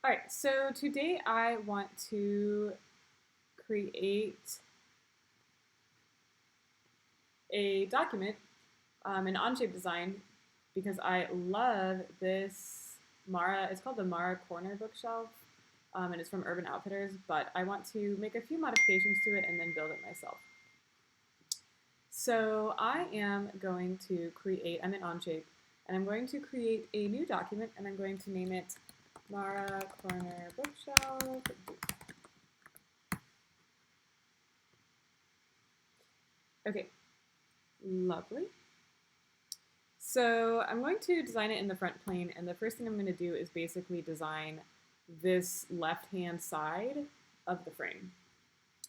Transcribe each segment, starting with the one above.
All right, so today I want to create a document, an Onshape design, because I love this Mara. It's called the Mara Corner Bookshelf, and it's from Urban Outfitters, but I want to make a few modifications to it and then build it myself. So I am going to create, I'm in Onshape, and I'm going to create a new document, and I'm going to name it Mara Corner Bookshelf. Okay, lovely. So I'm going to design it in the front plane, and the first thing I'm going to do is basically design this left-hand side of the frame.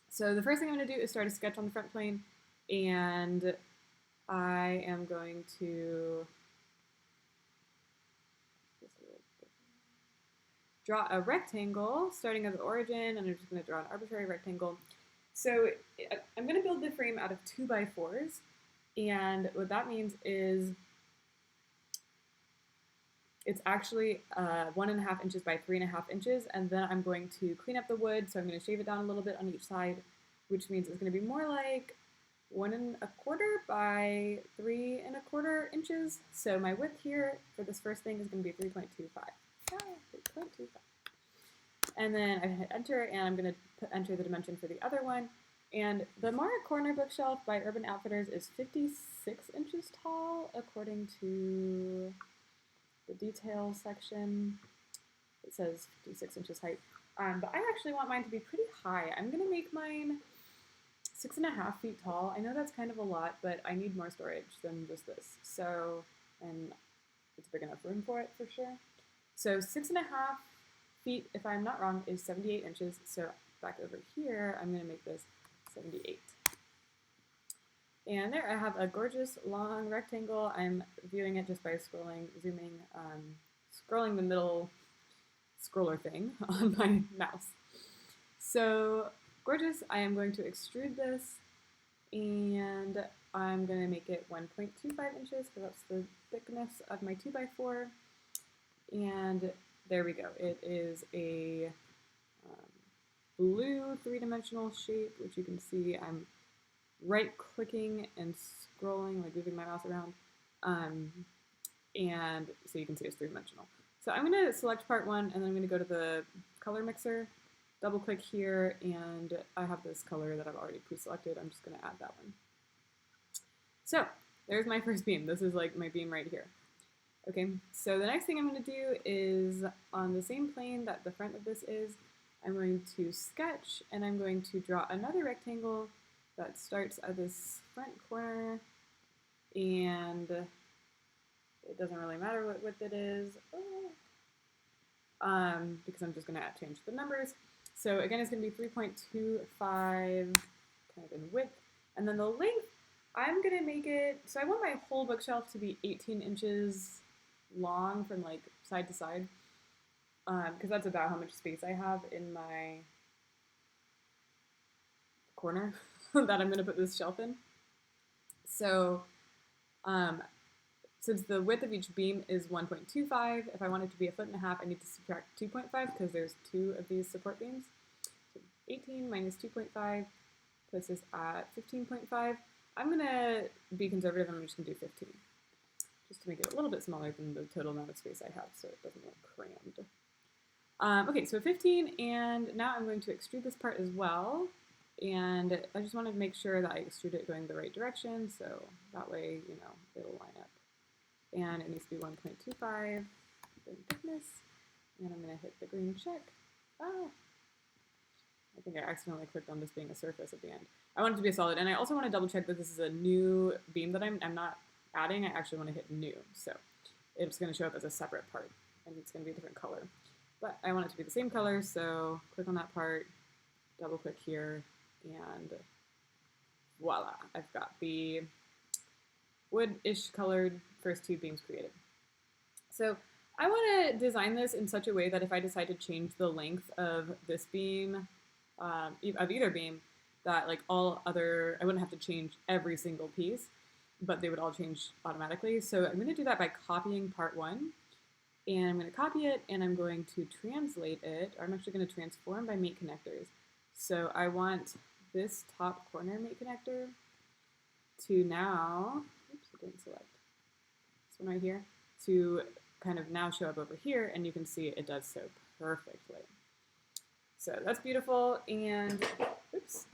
So the first thing I'm going to do is start a sketch on the front plane, and I am going to draw a rectangle starting at the origin, and I'm just going to draw an arbitrary rectangle. So I'm going to build the frame out of 2x4s, and what that means is it's actually 1.5 inches by 3.5 inches, and then I'm going to clean up the wood, so I'm going to shave it down a little bit on each side, which means it's going to be more like 1.25 by 3.25 inches. So my width here for this first thing is going to be 3.25. 3.25. And then I hit enter, and I'm going to enter the dimension for the other one. And the Mara Corner Bookshelf by Urban Outfitters is 56 inches tall, according to the detail section. It says 56 inches height. But I actually want mine to be pretty high. I'm going to make mine 6.5 feet tall. I know that's kind of a lot, but I need more storage than just this. So, and it's big enough room for it for sure. So 6.5 feet, if I'm not wrong, is 78 inches. So back over here, I'm going to make this 78. And there I have a gorgeous long rectangle. I'm viewing it just by scrolling, zooming, scrolling the middle scroller thing on my mouse. So gorgeous. I am going to extrude this, and I'm going to make it 1.25 inches because that's the thickness of my 2x4. And there we go. It is a blue three-dimensional shape, which you can see I'm right-clicking and scrolling, like moving my mouse around, and so you can see it's three-dimensional. So I'm going to select part one, and then I'm going to go to the color mixer, double-click here, and I have this color that I've already pre-selected. I'm just going to add that one. So there's my first beam. This is like my beam right here. Okay, so the next thing I'm going to do is on the same plane that the front of this is, I'm going to sketch, and I'm going to draw another rectangle that starts at this front corner, and it doesn't really matter what width it is, because I'm just going to change the numbers. So again, it's going to be 3.25 kind of in width, and then the length, I'm going to make it, so I want my whole bookshelf to be 18 inches long from like side to side, because that's about how much space I have in my corner that I'm going to put this shelf in. So since the width of each beam is 1.25, if I want it to be 1.5 feet, I need to subtract 2.5 because there's two of these support beams. So 18 minus 2.5 puts us at 15.5. I'm going to be conservative, and I'm just going to do 15, just to make it a little bit smaller than the total amount of space I have so it doesn't look crammed. Okay, so 15, and now I'm going to extrude this part as well. And I just wanted to make sure that I extrude it going the right direction, so that way, you know, it'll line up. And it needs to be 1.25 in thickness. And I'm going to hit the green check. Ah, I think I accidentally clicked on this being a surface at the end. I want it to be a solid, and I also want to double check that this is a new beam that I'm not adding. I actually want to hit new, so it's going to show up as a separate part, and it's going to be a different color. But I want it to be the same color, so click on that part, double click here, and voila, I've got the wood-ish colored first two beams created. So I want to design this in such a way that if I decide to change the length of this beam, of either beam, that like all other, I wouldn't have to change every single piece, but they would all change automatically. So I'm going to do that by copying part one, and I'm going to copy it, and I'm going to translate it, or I'm actually going to transform by make connectors. So I want this top corner make connector to now, oops, I didn't select this one right here, to kind of now show up over here, and you can see it does so perfectly. So that's beautiful, and oops.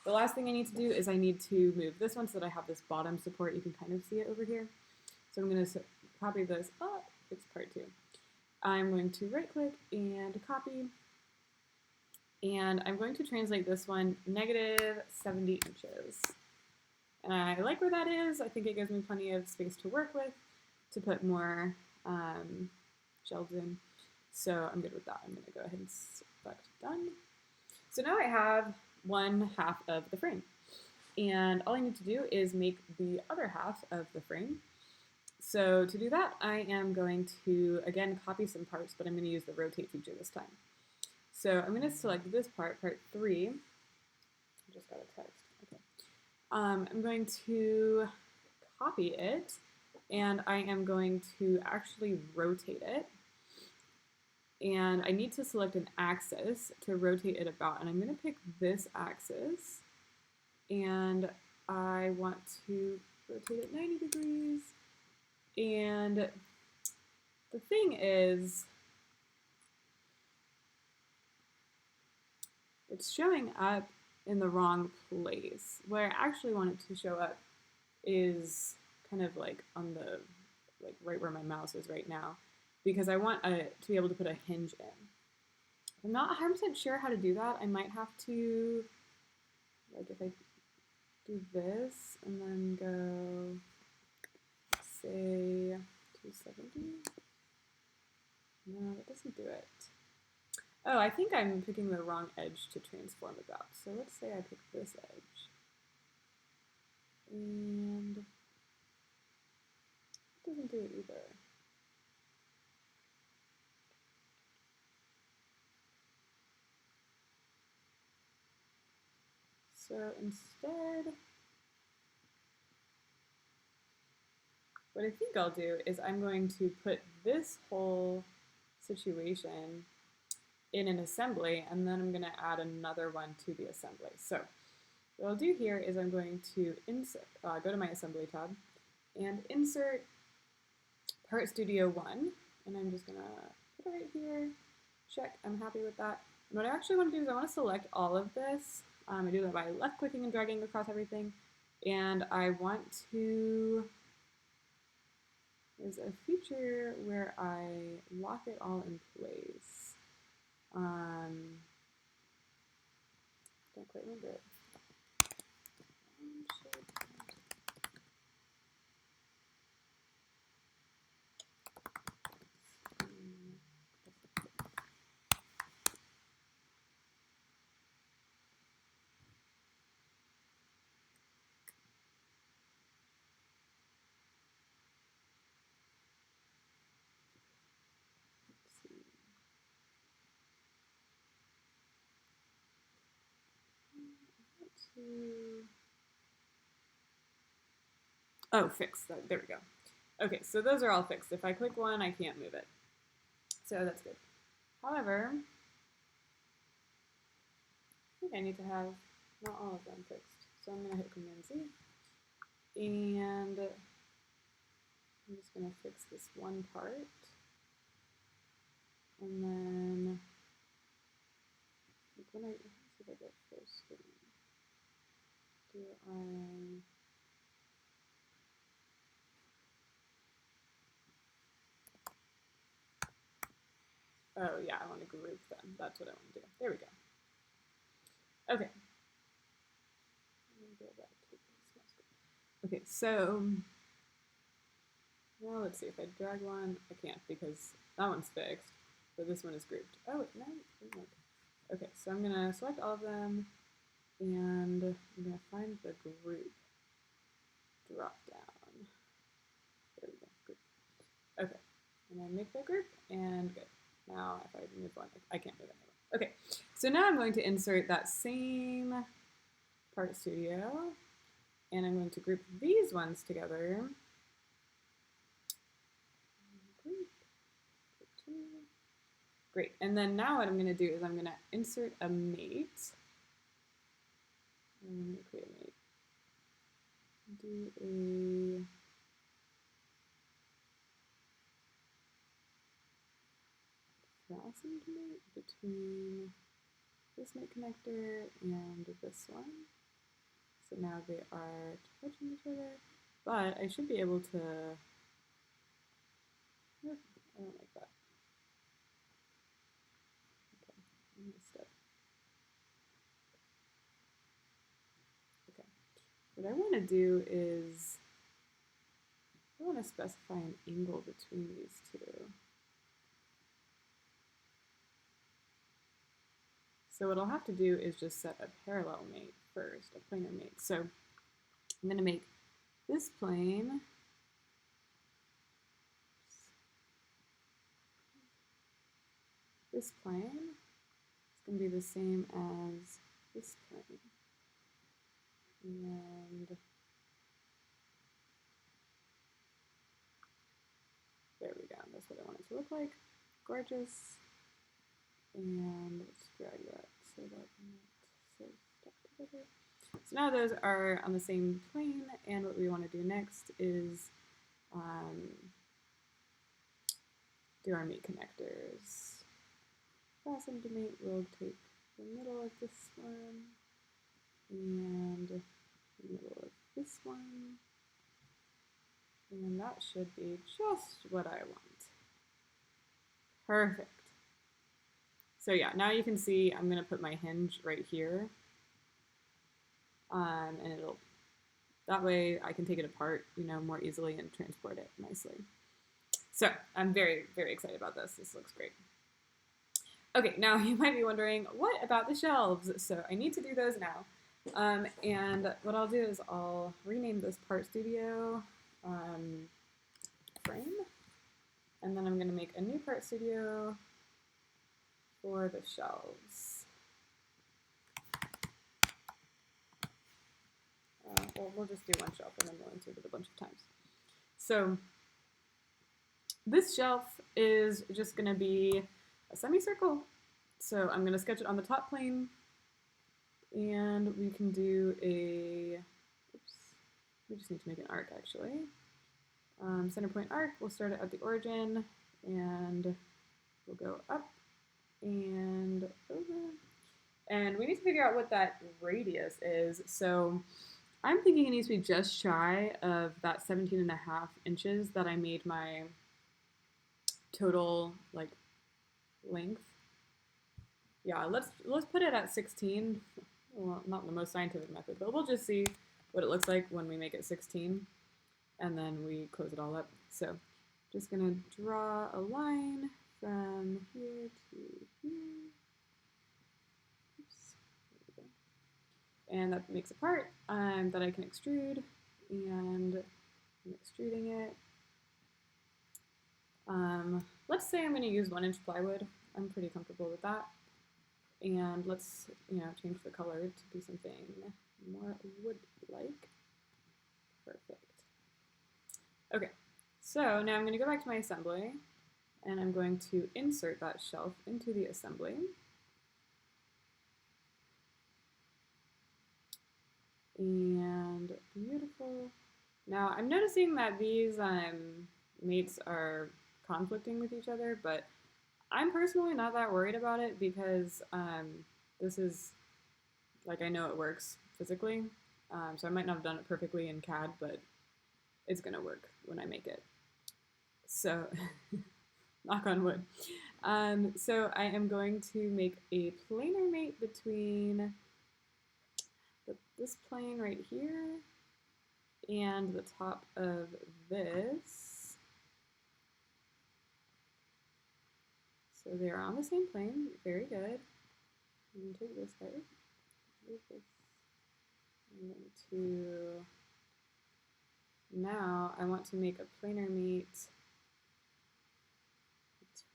The last thing I need to do is I need to move this one so that I have this bottom support. You can kind of see it over here. So I'm going to copy this up. It's part 2. I'm going to right click and copy. And I'm going to translate this one -70 inches. And I like where that is. I think it gives me plenty of space to work with to put more shelves in. So I'm good with that. I'm going to go ahead and select done. So now I have 1/2 of the frame. And all I need to do is make the other half of the frame. So to do that, I am going to, again, copy some parts, but I'm going to use the rotate feature this time. So I'm going to select this part, part 3. I just got a text. Okay. I'm going to copy it, and I am going to actually rotate it. And I need to select an axis to rotate it about, and I'm going to pick this axis, and I want to rotate it 90 degrees. And the thing is, it's showing up in the wrong place. Where I actually want it to show up is kind of like on the, like right where my mouse is right now, because I want to be able to put a hinge in. I'm not 100% sure how to do that. I might have to, like if I do this and then go, say, 270. No, it doesn't do it. Oh, I think I'm picking the wrong edge to transform about. So let's say I pick this edge. And it doesn't do it either. So instead, what I think I'll do is I'm going to put this whole situation in an assembly, and then I'm going to add another one to the assembly. So what I'll do here is I'm going to insert, go to my assembly tab, and insert Part Studio 1, and I'm just going to put it right here, check, I'm happy with that. And what I actually want to do is I want to select all of this. I do that by left-clicking and dragging across everything, and I want to, there's a feature where I lock it all in place. Don't quite remember it. Oh, fixed. There we go. Okay, so those are all fixed. If I click one, I can't move it. So that's good. However, I think I need to have not all of them fixed. So I'm going to hit Command Z. And I'm just going to fix this one part. And then, like when I, let's see if I go full screen. Do I... Oh yeah, I want to group them. That's what I want to do. There we go. Okay. Okay, so now let's see if I drag one. I can't because that one's fixed, but this one is grouped. Oh, no. Okay, so I'm gonna select all of them, and I'm gonna find the group drop down. There we go. Group. Okay, and I make that group, and good. Now, if I move one, I can't move anymore. Okay, so now I'm going to insert that same Part Studio, and I'm going to group these ones together. Group, Great. And then now what I'm going to do is I'm going to insert a mate. I'm going to create a mate. Do a fastened mate between this mate connector and this one. So now they are touching each other, but I should be able to, I don't like that. Okay, I messed up. Okay, what I want to do is, I want to specify an angle between these two. So what I'll have to do is just set a parallel mate first, a planar mate. So I'm going to make this plane is going to be the same as this plane. And there we go. That's what I want it to look like. Gorgeous. And let's drag that so that it's so stuck together. So now those are on the same plane, and what we want to do next is do our mate connectors. Fasten to mate, we'll take the middle of this one and the middle of this one, and that should be just what I want. Perfect. So yeah, now you can see I'm going to put my hinge right here, and it'll, that way I can take it apart, you know, more easily and transport it nicely. So I'm very, very excited about this. This looks great. Okay, now you might be wondering, what about the shelves? So I need to do those now. And what I'll do is I'll rename this Part Studio frame, and then I'm going to make a new Part Studio for the shelves. Well, we'll just do one shelf and then we'll insert it a bunch of times. So this shelf is just going to be a semicircle. So I'm going to sketch it on the top plane, and we can do a, oops, we just need to make an arc actually. Center point arc, we'll start it at the origin, and we'll go up and over. And we need to figure out what that radius is. So I'm thinking it needs to be just shy of that 17.5 inches that I made my total like length. Yeah, let's put it at 16. Well, not the most scientific method, but we'll just see what it looks like when we make it 16, and then we close it all up. So just gonna draw a line from here to here. Oops, there we go. And that makes a part that I can extrude, and I'm extruding it. Let's say I'm going to use 1-inch plywood. I'm pretty comfortable with that. And let's, change the color to be something more wood-like. Perfect. Okay, so now I'm going to go back to my assembly, and I'm going to insert that shelf into the assembly. And beautiful. Now I'm noticing that these mates are conflicting with each other, but I'm personally not that worried about it because this is, like, I know it works physically, so I might not have done it perfectly in CAD, but it's gonna work when I make it. So, knock on wood. So I am going to make a planar mate between this plane right here and the top of this. So they're on the same plane, very good. I'm going to take this guy, move this, I'm going to, now I want to make a planar mate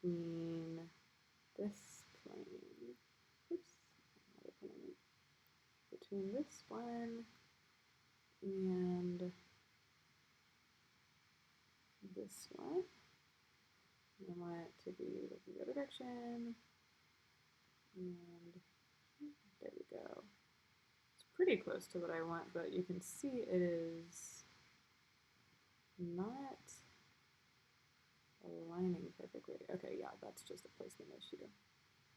between this plane, oops, another planar mate, between this one and this one. I want it to be looking the other direction. And there we go. It's pretty close to what I want, but you can see it is not aligning perfectly. Okay, yeah, that's just a placement issue.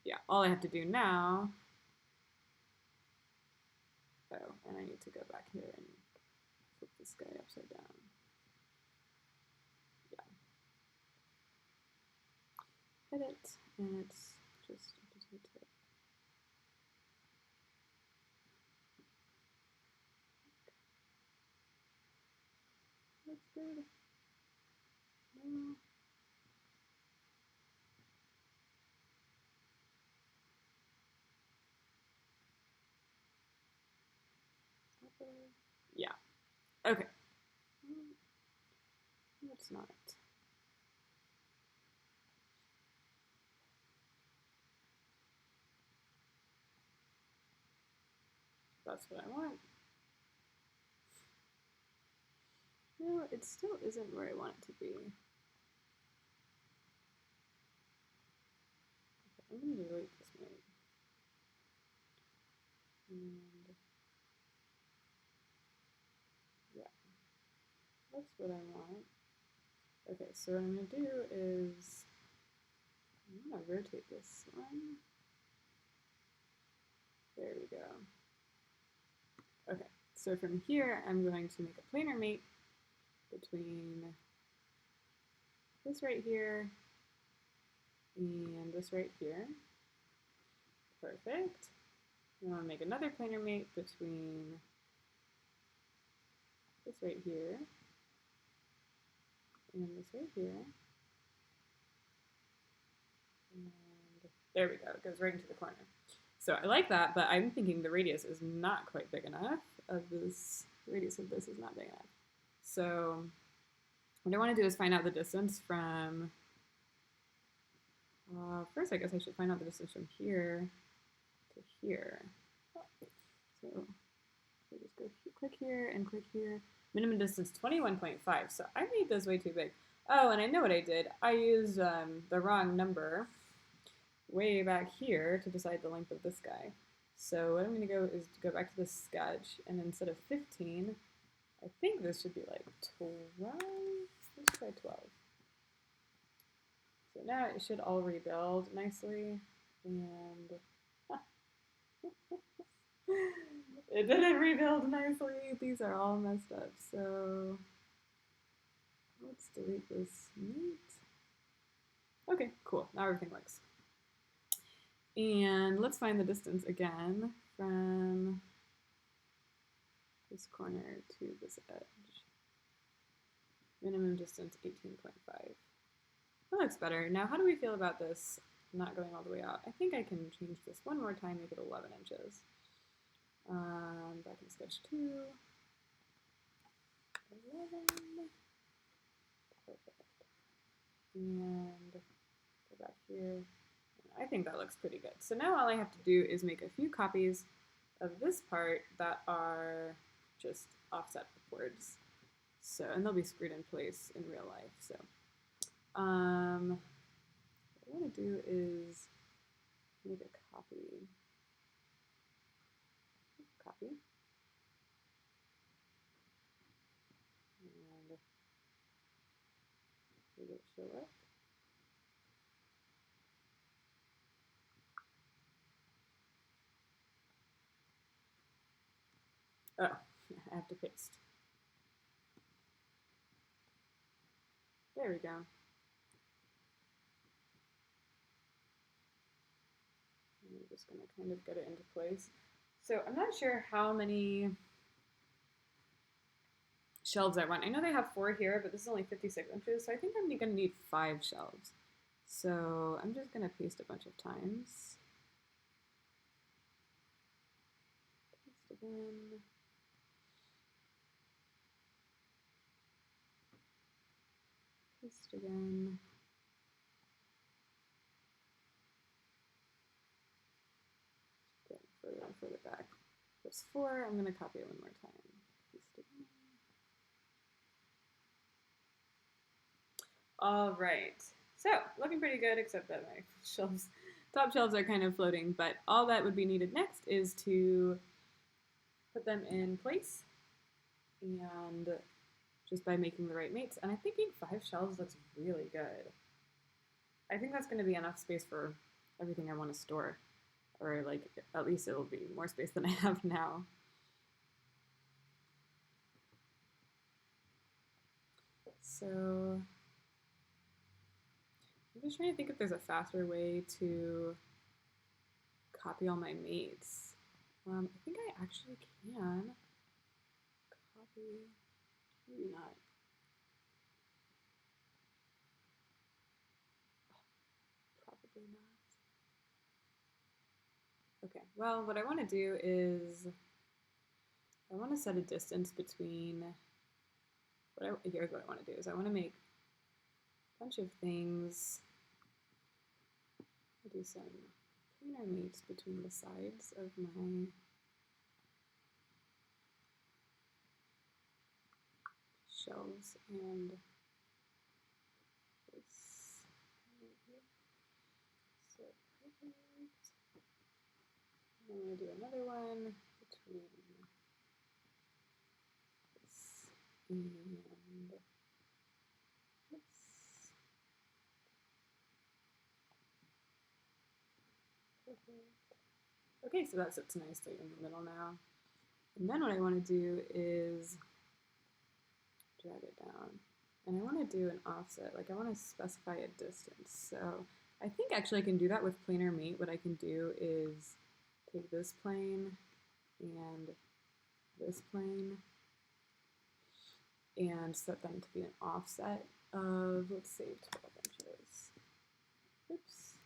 Yeah, all I have to do now, oh, and I need to go back here and flip this guy upside down. Yeah. Edit, and it's just, I just need to, that's good. No. Yeah, okay. That's not. That's what I want. No, it still isn't where I want it to be. Okay, I'm going to delete this node. And yeah, that's what I want. Okay, so what I'm going to do is I'm going to rotate this one. There we go. Okay, so from here, I'm going to make a planar mate between this right here and this right here. Perfect. Then I'll make another planar mate between this right here and this right here. And there we go, it goes right into the corner. So I like that, but I'm thinking the radius is not quite big enough of this. The radius of this is not big enough. So what I want to do is find out the distance from, first I guess I should find out the distance from here to here. So we just go click here and click here. Minimum distance 21.5, so I made this way too big. Oh, and I know what I did. I used the wrong number way back here to decide the length of this guy. So what I'm going to go is to go back to this sketch, and instead of 15, I think this should be like 12. Let's try 12. So now it should all rebuild nicely, and it didn't rebuild nicely. These are all messed up. So let's delete this meat. Okay, cool. Now everything works. And let's find the distance again from this corner to this edge. Minimum distance 18.5. That looks better. Now, how do we feel about this not going all the way out? I think I can change this one more time, make it 11 inches. Back in sketch 2. 11. Perfect. And go back here. I think that looks pretty good. So now all I have to do is make a few copies of this part that are just offset upwards. So, and they'll be screwed in place in real life. So, what I want to do is make a copy. Copy. And make it show up. Oh, I have to paste. There we go. I'm just going to kind of get it into place. So I'm not sure how many shelves I want. I know they have 4 here, but this is only 56 inches, so I think I'm going to need 5 shelves. So I'm just going to paste a bunch of times. Paste again. Paste again. Get further and further back. There's 4. I'm going to copy it one more time. Paste again. All right. So, looking pretty good, except that my shelves, top shelves are kind of floating, but all that would be needed next is to put them in place, and just by making the right mates. And I'm thinking 5 shelves looks really good. I think that's going to be enough space for everything I want to store, or like at least it'll be more space than I have now. So I'm just trying to think if there's a faster way to copy all my mates. I think I actually can copy, maybe not. Probably not. Okay, well, what I want to do is I want to set a distance between, here's what I want to do is I want to make a bunch of things. I'll do some planar mates between the sides of my shelves and this right here. So perfect. I'm going to do another one between this and this. Perfect. Okay, so that sits nicely in the middle now. And then what I want to do is drag it down. And I want to do an offset, like I want to specify a distance. So I think actually I can do that with planar mate. What I can do is take this plane and this plane and set them to be an offset of, let's say, 12 inches. Oops,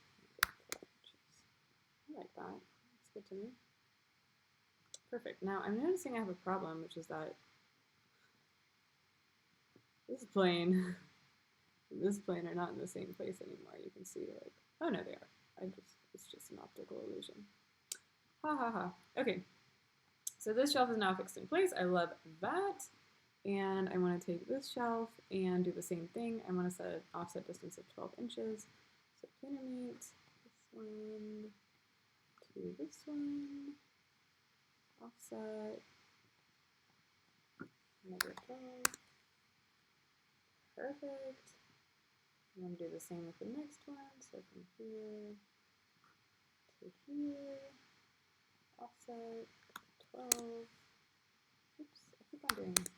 12 inches. I like that. That's good to me. Perfect. Now I'm noticing I have a problem, which is that this plane and this plane are not in the same place anymore. You can see, like, oh no, they are. It's just an optical illusion. Ha ha ha. Okay, so this shelf is now fixed in place. I love that. And I want to take this shelf and do the same thing. I want to set an offset distance of 12 inches. So planar mate, this one to this one, offset, another 12. Perfect. I'm going to do the same with the next one. So from here to here, offset 12. Oops, I keep on doing 12.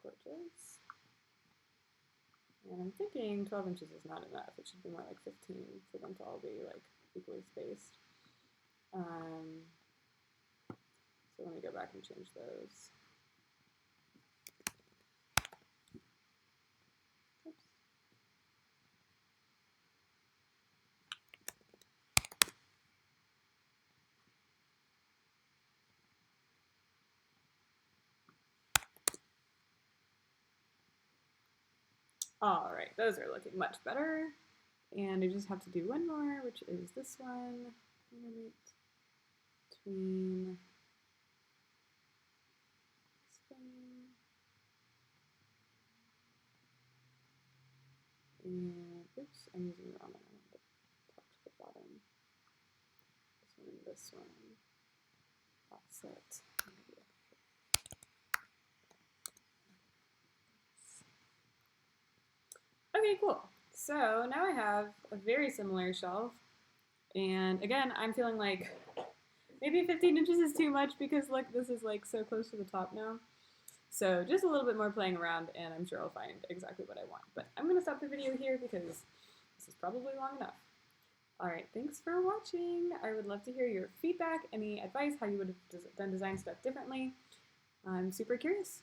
Gorgeous. And I'm thinking 12 inches is not enough. It should be more like 15 for them to all be like equally spaced. So let me go back and change those. Oops. All right, those are looking much better. And I just have to do one more, which is this one. Between this one and, oops, I'm using the wrong one. I want the top to the bottom. This one, offset. Okay, cool. So now I have a very similar shelf. And again, I'm feeling like maybe 15 inches is too much because look, this is like so close to the top now. So just a little bit more playing around and I'm sure I'll find exactly what I want. But I'm going to stop the video here because this is probably long enough. All right, thanks for watching. I would love to hear your feedback, any advice, how you would have done design stuff differently. I'm super curious.